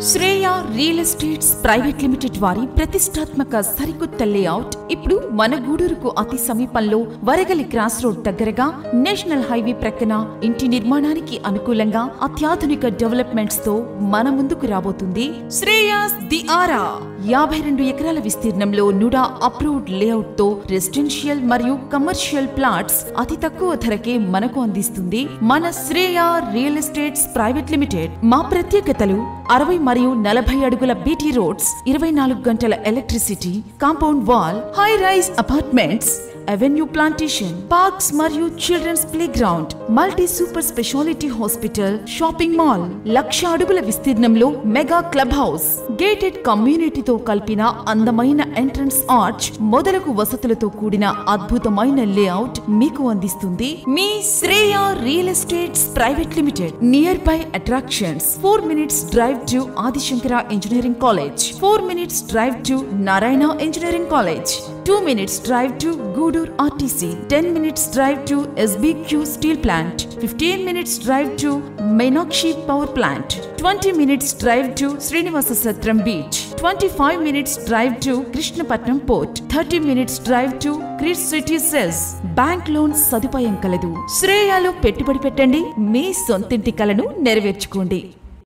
Shreya real estates private limited వారి ప్రతిష్టాత్మక సరికొత్త లేఅవుట్ ఇప్పుడు మన గూడూరుకు అతి సమీపంలో వరగలి క్రాస్ రోడ్ దగ్గరగా నేషనల్ హైవే ప్రక్కన ఇంటి నిర్మాణానికి అనుకూలంగా అత్యాధునిక డెవలప్మెంట్స్ తో మన ముందుకు రాబోతుంది శ్రేయాస్ ది ఆరా. 52 ఎకరాల విస్తీర్ణంలో నుడా అప్రూవ్డ్ లేఅవుట్ తో రెసిడెన్షియల్ మరియు కమర్షియల్ ప్లాట్స్ అతి తక్కువ ధరకే మనకు అందిస్తుంది మన Shreya real estates private limited. మా ప్రత్యేకతలు 60 మరియు 40 అడుగుల బీటీ రోడ్స్, 24 గంటల electricity, compound wall, high rise apartments, avenue plantation, parks మరియు children's playground, multi super speciality hospital, shopping mall, 1,00,000 అడుగుల విస్తీర్ణంలో మెగా క్లబ్ హౌస్, గేటెడ్ కమ్యూనిటీతో కలిపిన అందమైన ఎంట్రన్స్ ఆర్చ్ మొదలగు వసతులతో కూడిన అద్భుతమైన లేఅవుట్ మీకు అందిస్తుంది మీ Shreya real estates private limited. Nearby attractions: 4 minutes drive to Adishankara engineering college, 4 minutes drive to Narayana engineering college, 2 minutes drive to Gudur RTC, 10 minutes drive to SBQ Steel Plant, 15 minutes drive to Meenakshi Power Plant, 20 minutes drive to Srinivasa Satram Beach, 25 minutes drive to Krishnapatnam Port, 30 minutes drive to Chris City Cells. Bank loan సదుపాయం కలదు. శ్రేయలో పెట్టుబడి పెట్టండి, మీ సొంతింటి కలను నెరవేర్చుకోండి.